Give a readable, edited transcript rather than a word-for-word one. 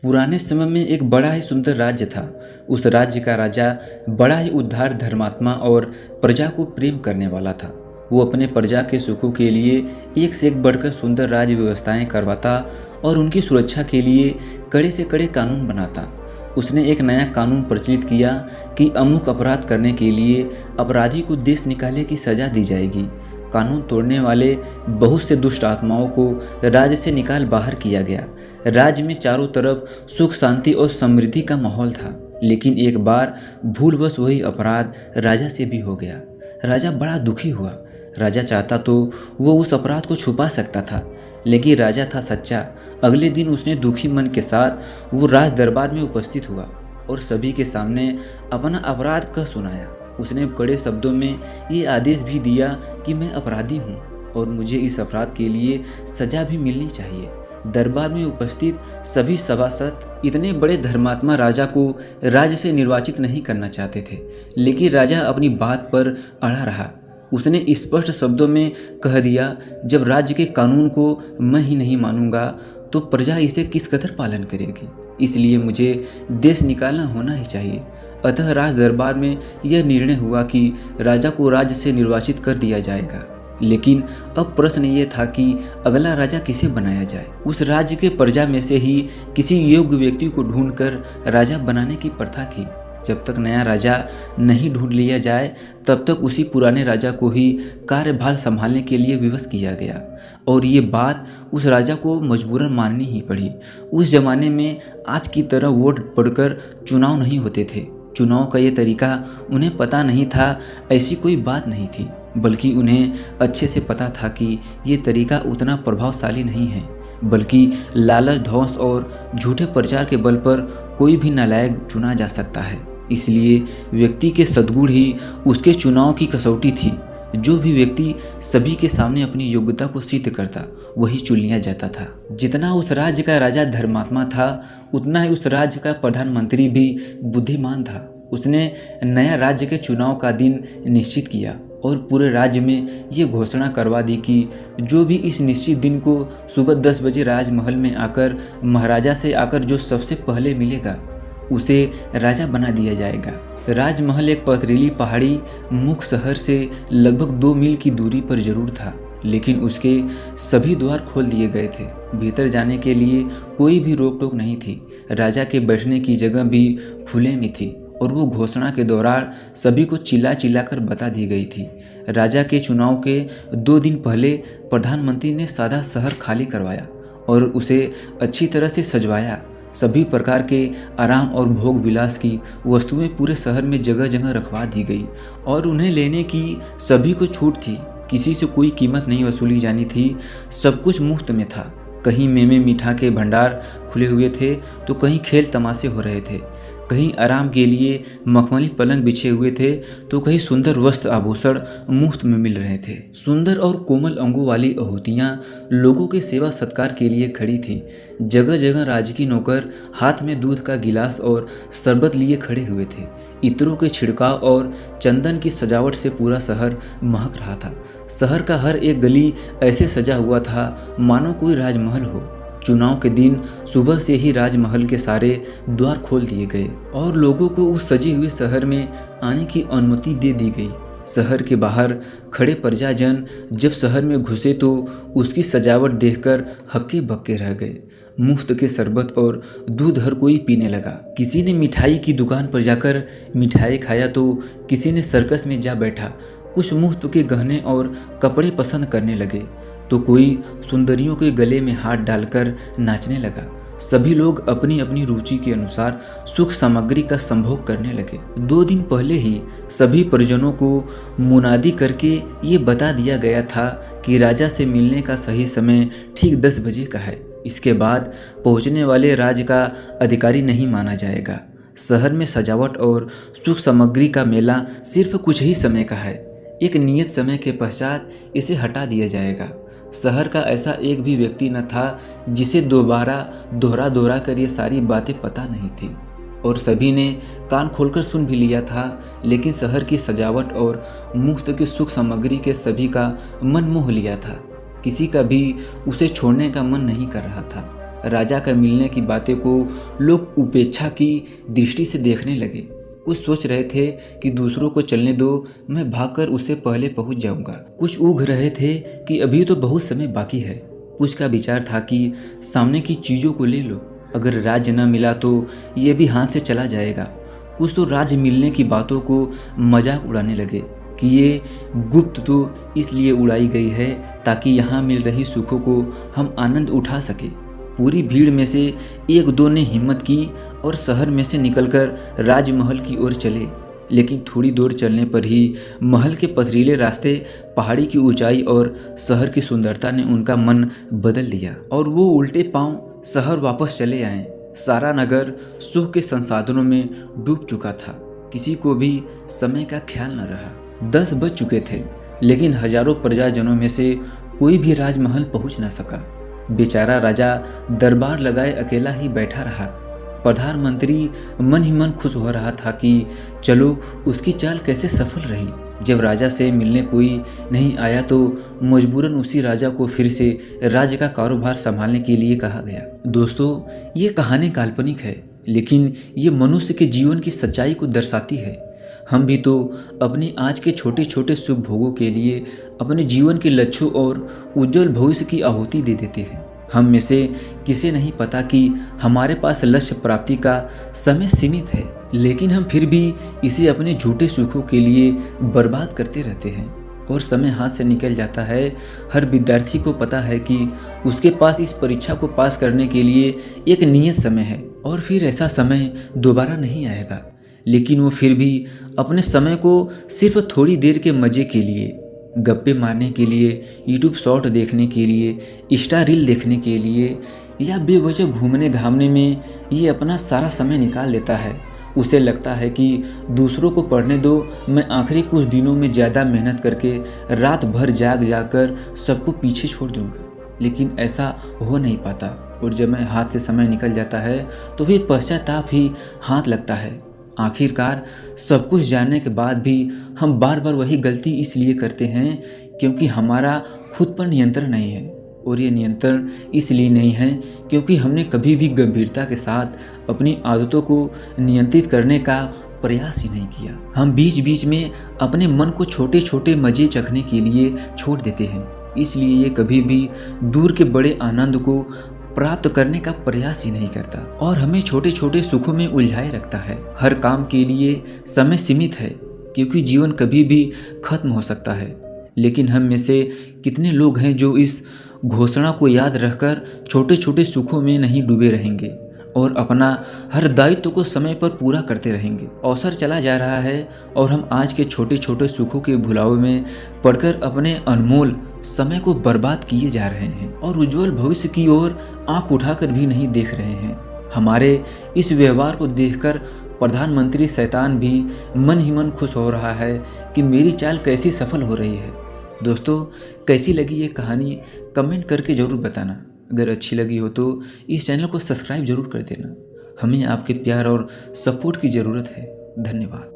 पुराने समय में एक बड़ा ही सुंदर राज्य था। उस राज्य का राजा बड़ा ही उद्धार, धर्मात्मा और प्रजा को प्रेम करने वाला था। वो अपने प्रजा के सुखों के लिए एक से एक बढ़कर सुंदर राज्य व्यवस्थाएं करवाता और उनकी सुरक्षा के लिए कड़े से कड़े कानून बनाता। उसने एक नया कानून प्रचलित किया कि अमुक अपराध करने के लिए अपराधी को देश निकाले की सजा दी जाएगी। कानून तोड़ने वाले बहुत से दुष्ट आत्माओं को राज्य से निकाल बाहर किया गया। राज्य में चारों तरफ सुख, शांति और समृद्धि का माहौल था। लेकिन एक बार भूलवश वही अपराध राजा से भी हो गया। राजा बड़ा दुखी हुआ। राजा चाहता तो वो उस अपराध को छुपा सकता था, लेकिन राजा था सच्चा। अगले दिन उसने दुखी मन के साथ वो राज दरबार में उपस्थित हुआ और सभी के सामने अपना अपराध कह सुनाया। उसने कड़े शब्दों में ये आदेश भी दिया कि मैं अपराधी हूँ और मुझे इस अपराध के लिए सजा भी मिलनी चाहिए। दरबार में उपस्थित सभी सभासद इतने बड़े धर्मात्मा राजा को राज्य से निर्वाचित नहीं करना चाहते थे, लेकिन राजा अपनी बात पर अड़ा रहा। उसने स्पष्ट शब्दों में कह दिया, जब राज्य के कानून को मैं ही नहीं मानूंगा तो प्रजा इसे किस कदर पालन करेगी। इसलिए मुझे देश निकालना होना ही चाहिए। अतः राज दरबार में यह निर्णय हुआ कि राजा को राज्य से निर्वाचित कर दिया जाएगा। लेकिन अब प्रश्न ये था कि अगला राजा किसे बनाया जाए। उस राज्य के प्रजा में से ही किसी योग्य व्यक्ति को ढूंढकर राजा बनाने की प्रथा थी। जब तक नया राजा नहीं ढूंढ लिया जाए तब तक उसी पुराने राजा को ही कार्यभार संभालने के लिए विवश किया गया। और ये बात उस राजा को मजबूरन माननी ही पड़ी। उस जमाने में आज की तरह वोट पड़कर चुनाव नहीं होते थे। चुनाव का ये तरीका उन्हें पता नहीं था, ऐसी कोई बात नहीं थी, बल्कि उन्हें अच्छे से पता था कि ये तरीका उतना प्रभावशाली नहीं है, बल्कि लालच, ध्वंस और झूठे प्रचार के बल पर कोई भी नालायक चुना जा सकता है। इसलिए व्यक्ति के सद्गुण ही उसके चुनाव की कसौटी थी। जो भी व्यक्ति सभी के सामने अपनी योग्यता को सिद्ध करता वही चुन लिया जाता था। जितना उस राज्य का राजा धर्मात्मा था, उतना ही उस राज्य का प्रधानमंत्री भी बुद्धिमान था। उसने नया राज्य के चुनाव का दिन निश्चित किया और पूरे राज्य में ये घोषणा करवा दी कि जो भी इस निश्चित दिन को सुबह 10 बजे राजमहल में आकर महाराजा से आकर जो सबसे पहले मिलेगा उसे राजा बना दिया जाएगा। राजमहल एक पथरीली पहाड़ी मुख्य शहर से लगभग 2 मील की दूरी पर जरूर था, लेकिन उसके सभी द्वार खोल दिए गए थे। भीतर जाने के लिए कोई भी रोक टोक नहीं थी। राजा के बैठने की जगह भी खुले में थी और वो घोषणा के दौरान सभी को चिल्ला चिल्ला कर बता दी गई थी। राजा के चुनाव के 2 दिन पहले प्रधानमंत्री ने सादा शहर खाली करवाया और उसे अच्छी तरह से सजवाया। सभी प्रकार के आराम और भोग विलास की वस्तुएं पूरे शहर में जगह जगह रखवा दी गई और उन्हें लेने की सभी को छूट थी। किसी से कोई कीमत नहीं वसूली जानी थी। सब कुछ मुफ्त में था। कहीं मेवे मीठा के भंडार खुले हुए थे तो कहीं खेल तमाशे हो रहे थे। कहीं आराम के लिए मखमली पलंग बिछे हुए थे तो कहीं सुंदर वस्त्र आभूषण मुफ्त में मिल रहे थे। सुंदर और कोमल अंगों वाली आहूतियाँ लोगों के सेवा सत्कार के लिए खड़ी थी। जगह जगह राजकीय नौकर हाथ में दूध का गिलास और शरबत लिए खड़े हुए थे। इत्रों के छिड़काव और चंदन की सजावट से पूरा शहर महक रहा था। शहर का हर एक गली ऐसे सजा हुआ था मानो कोई राजमहल हो। चुनाव के दिन सुबह से ही राजमहल के सारे द्वार खोल दिए गए और लोगों को उस सजे हुए शहर में आने की अनुमति दे दी गई। शहर के बाहर खड़े प्रजाजन जब शहर में घुसे तो उसकी सजावट देखकर हक्के बक्के रह गए। मुफ्त के शरबत और दूध हर कोई पीने लगा। किसी ने मिठाई की दुकान पर जाकर मिठाई खाया तो किसी ने सर्कस में जा बैठा। कुछ मुफ्त के गहने और कपड़े पसंद करने लगे तो कोई सुंदरियों के गले में हाथ डालकर नाचने लगा। सभी लोग अपनी अपनी रुचि के अनुसार सुख सामग्री का संभोग करने लगे। 2 दिन पहले ही सभी परिजनों को मुनादी करके ये बता दिया गया था कि राजा से मिलने का सही समय ठीक 10 बजे का है। इसके बाद पहुंचने वाले राज्य का अधिकारी नहीं माना जाएगा। शहर में सजावट और सुख सामग्री का मेला सिर्फ कुछ ही समय का है। एक नियत समय के पश्चात इसे हटा दिया जाएगा। शहर का ऐसा एक भी व्यक्ति न था जिसे दोबारा दोहरा कर ये सारी बातें पता नहीं थी और सभी ने कान खोलकर सुन भी लिया था। लेकिन शहर की सजावट और मुफ्त की सुख सामग्री के सभी का मन मोह लिया था। किसी का भी उसे छोड़ने का मन नहीं कर रहा था। राजा का मिलने की बातें को लोग उपेक्षा की दृष्टि से देखने लगे। कुछ सोच रहे थे कि दूसरों को चलने दो, मैं भागकर उससे पहले पहुंच जाऊंगा। कुछ ऊग रहे थे कि अभी तो बहुत समय बाकी है। कुछ का विचार था कि सामने की चीज़ों को ले लो, अगर राज्य न मिला तो ये भी हाथ से चला जाएगा। कुछ तो राज्य मिलने की बातों को मजाक उड़ाने लगे कि ये गुप्त तो इसलिए उड़ाई गई है ताकि यहाँ मिल रही सुखों को हम आनंद उठा सके। पूरी भीड़ में से एक दो ने हिम्मत की और शहर में से निकलकर राजमहल की ओर चले। लेकिन थोड़ी दूर चलने पर ही महल के पथरीले रास्ते, पहाड़ी की ऊंचाई और शहर की सुंदरता ने उनका मन बदल दिया और वो उल्टे पांव शहर वापस चले आए। सारा नगर सुख के संसाधनों में डूब चुका था। किसी को भी समय का ख्याल न रहा। 10 बज चुके थे, लेकिन हजारों प्रजाजनों में से कोई भी राजमहल पहुंच न सका। बेचारा राजा दरबार लगाए अकेला ही बैठा रहा। प्रधानमंत्री मन ही मन खुश हो रहा था कि चलो उसकी चाल कैसे सफल रही। जब राजा से मिलने कोई नहीं आया तो मजबूरन उसी राजा को फिर से राज्य का कारोबार संभालने के लिए कहा गया। दोस्तों, ये कहानी काल्पनिक है, लेकिन ये मनुष्य के जीवन की सच्चाई को दर्शाती है। हम भी तो अपने आज के छोटे छोटे शुभ भोगों के लिए अपने जीवन के लक्ष्यों और उज्जवल भविष्य की आहुति दे देते हैं। हम में से किसे नहीं पता कि हमारे पास लक्ष्य प्राप्ति का समय सीमित है, लेकिन हम फिर भी इसे अपने झूठे सुखों के लिए बर्बाद करते रहते हैं और समय हाथ से निकल जाता है। हर विद्यार्थी को पता है कि उसके पास इस परीक्षा को पास करने के लिए एक नियत समय है और फिर ऐसा समय दोबारा नहीं आएगा, लेकिन वो फिर भी अपने समय को सिर्फ थोड़ी देर के मज़े के लिए, गप्पे मारने के लिए, यूट्यूब शॉर्ट देखने के लिए, इंस्टा रील देखने के लिए या बेवजह घूमने घामने में ये अपना सारा समय निकाल देता है। उसे लगता है कि दूसरों को पढ़ने दो, मैं आखिरी कुछ दिनों में ज़्यादा मेहनत करके रात भर जाग जाकर सबको पीछे छोड़ दूंगा। लेकिन ऐसा हो नहीं पाता और जब मैं हाथ से समय निकल जाता है तो फिर पश्चाताप ही हाथ लगता है। आखिरकार सब कुछ जानने के बाद भी हम बार बार वही गलती इसलिए करते हैं क्योंकि हमारा खुद पर नियंत्रण नहीं है, और ये नियंत्रण इसलिए नहीं है क्योंकि हमने कभी भी गंभीरता के साथ अपनी आदतों को नियंत्रित करने का प्रयास ही नहीं किया। हम बीच बीच में अपने मन को छोटे छोटे मज़े चखने के लिए छोड़ देते हैं, इसलिए ये कभी भी दूर के बड़े आनंद को प्राप्त करने का प्रयास ही नहीं करता और हमें छोटे छोटे सुखों में उलझाए रखता है। हर काम के लिए समय सीमित है क्योंकि जीवन कभी भी खत्म हो सकता है, लेकिन हम में से कितने लोग हैं जो इस घोषणा को याद रखकर छोटे छोटे सुखों में नहीं डूबे रहेंगे और अपना हर दायित्व को समय पर पूरा करते रहेंगे। अवसर चला जा रहा है और हम आज के छोटे छोटे सुखों के भुलावे में पड़कर अपने अनमोल समय को बर्बाद किए जा रहे हैं और उज्जवल भविष्य की ओर आंख उठाकर भी नहीं देख रहे हैं। हमारे इस व्यवहार को देखकर प्रधानमंत्री शैतान भी मन ही मन खुश हो रहा है कि मेरी चाल कैसी सफल हो रही है। दोस्तों, कैसी लगी ये कहानी कमेंट करके ज़रूर बताना। अगर अच्छी लगी हो तो इस चैनल को सब्सक्राइब जरूर कर देना। हमें आपके प्यार और सपोर्ट की ज़रूरत है। धन्यवाद।